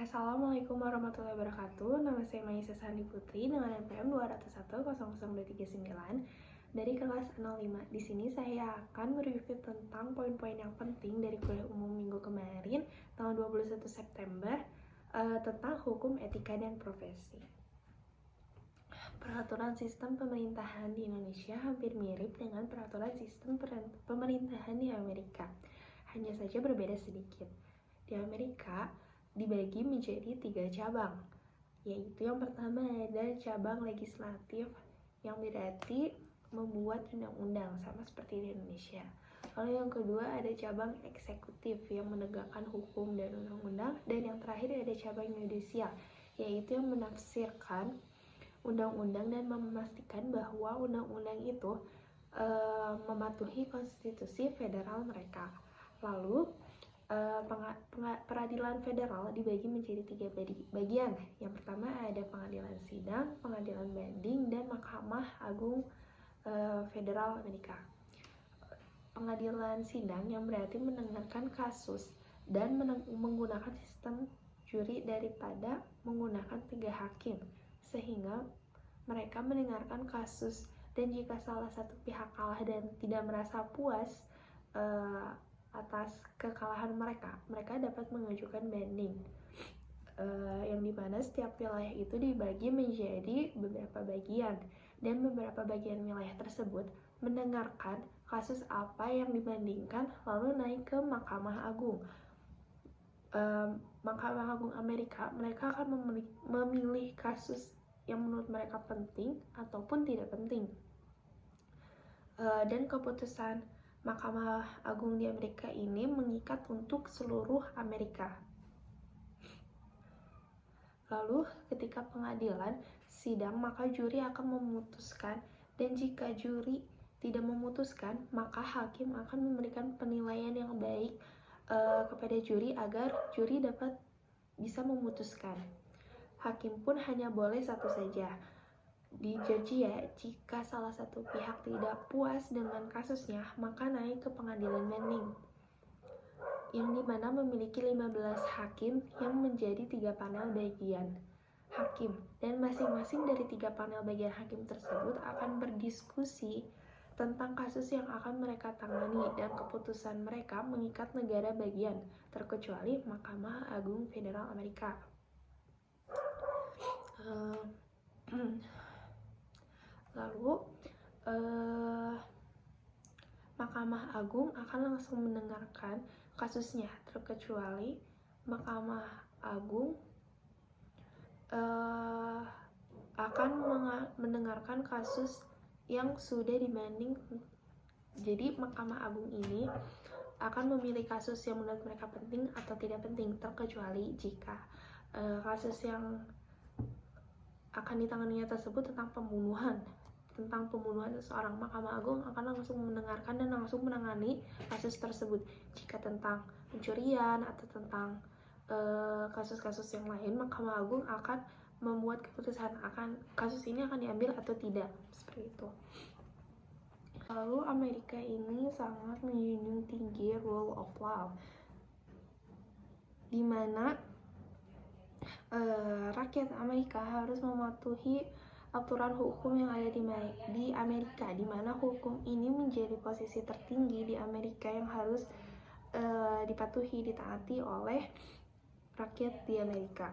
Assalamualaikum warahmatullahi wabarakatuh. Nama saya Maisa Sandi Putri dengan NPM 201 009 dari kelas 05. Di sini saya akan mereview tentang poin-poin yang penting dari kuliah umum minggu kemarin, tanggal 21 September, tentang hukum etika dan profesi. Peraturan sistem pemerintahan di Indonesia hampir mirip dengan peraturan sistem pemerintahan di Amerika. Hanya saja berbeda sedikit. Di Amerika dibagi menjadi 3 cabang, yaitu yang pertama ada cabang legislatif yang berarti membuat undang-undang sama seperti di Indonesia. Lalu yang kedua ada cabang eksekutif yang menegakkan hukum dan undang-undang, dan yang terakhir ada cabang yudisial, yaitu yang menafsirkan undang-undang dan memastikan bahwa undang-undang itu mematuhi konstitusi federal mereka. Lalu peradilan federal dibagi menjadi 3 bagian. Yang pertama ada pengadilan sidang, pengadilan banding, dan Mahkamah Agung Federal Amerika. Pengadilan sidang yang berarti mendengarkan kasus dan menggunakan sistem juri daripada menggunakan 3 hakim, sehingga mereka mendengarkan kasus, dan jika salah satu pihak kalah dan tidak merasa puas atas kekalahan mereka dapat mengajukan banding, yang dimana setiap wilayah itu dibagi menjadi beberapa bagian, dan beberapa bagian wilayah tersebut mendengarkan kasus apa yang dibandingkan lalu naik ke Mahkamah Agung. Mahkamah Agung Amerika, mereka akan memilih kasus yang menurut mereka penting ataupun tidak penting, dan keputusan Mahkamah Agung di Amerika ini mengikat untuk seluruh Amerika. Lalu ketika pengadilan sidang, maka juri akan memutuskan, dan jika juri tidak memutuskan, maka hakim akan memberikan penilaian yang baik kepada juri agar juri dapat bisa memutuskan. Hakim pun hanya boleh satu saja. Di Georgia, jika salah satu pihak tidak puas dengan kasusnya, maka naik ke pengadilan banding, yang dimana memiliki 15 hakim yang menjadi 3 panel bagian hakim, dan masing-masing dari 3 panel bagian hakim tersebut akan berdiskusi tentang kasus yang akan mereka tangani, dan keputusan mereka mengikat negara bagian, terkecuali Mahkamah Agung Federal Amerika. Lalu Mahkamah Agung akan langsung mendengarkan kasusnya, terkecuali Mahkamah Agung akan mendengarkan kasus yang sudah dibanding. Jadi Mahkamah Agung ini akan memilih kasus yang menurut mereka penting atau tidak penting, terkecuali jika kasus yang akan ditanganinya tersebut tentang pembunuhan seseorang. Mahkamah Agung akan langsung mendengarkan dan langsung menangani kasus tersebut. Jika tentang pencurian atau tentang kasus-kasus yang lain, Mahkamah Agung akan membuat keputusan akan kasus ini akan diambil atau tidak, seperti itu. Lalu Amerika ini sangat menjunjung tinggi rule of law, di mana rakyat Amerika harus mematuhi aturan hukum yang ada di Amerika, di mana hukum ini menjadi posisi tertinggi di Amerika yang harus dipatuhi, ditaati oleh rakyat di Amerika.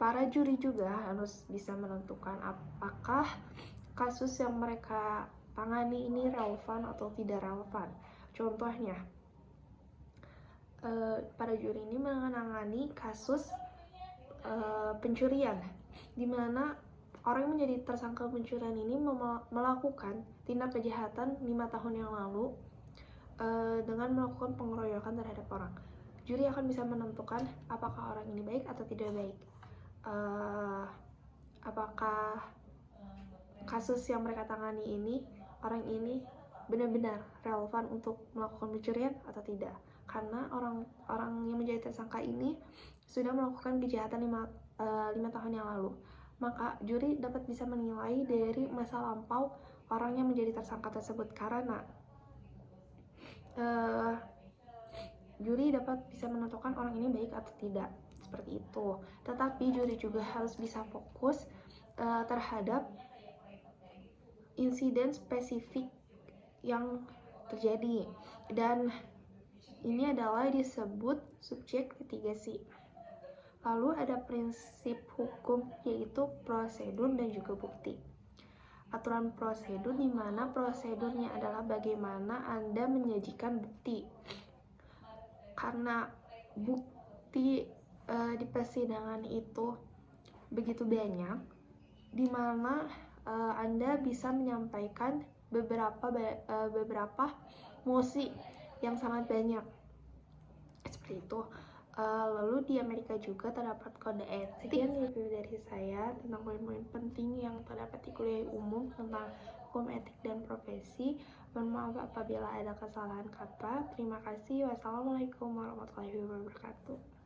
Para juri juga harus bisa menentukan apakah kasus yang mereka tangani ini relevan atau tidak relevan. Contohnya, para juri ini menangani kasus pencurian, di mana orang yang menjadi tersangka pencurian ini melakukan tindak kejahatan 5 tahun yang lalu dengan melakukan pengeroyokan terhadap orang. Juri akan bisa menentukan apakah orang ini baik atau tidak baik, apakah kasus yang mereka tangani ini, orang ini benar-benar relevan untuk melakukan pencurian atau tidak. Karena orang yang menjadi tersangka ini sudah melakukan kejahatan 5 tahun yang lalu, maka juri dapat bisa menilai dari masa lampau orang yang menjadi tersangka tersebut. Karena juri dapat bisa menentukan orang ini baik atau tidak, seperti itu. Tetapi juri juga harus bisa fokus terhadap insiden spesifik yang terjadi, dan ini adalah disebut subjek litigasi. Lalu ada prinsip hukum, yaitu prosedur dan juga bukti. Aturan prosedur, di mana prosedurnya adalah bagaimana Anda menyajikan bukti. Karena bukti di persidangan itu begitu banyak, di mana Anda bisa menyampaikan beberapa mosi yang sangat banyak, seperti itu. Lalu di Amerika juga terdapat kode etik. Sekian review dari saya tentang poin-poin penting yang terdapat di kuliah umum tentang hukum etik dan profesi. Mohon maaf apabila ada kesalahan kata. Terima kasih. Wassalamualaikum warahmatullahi wabarakatuh.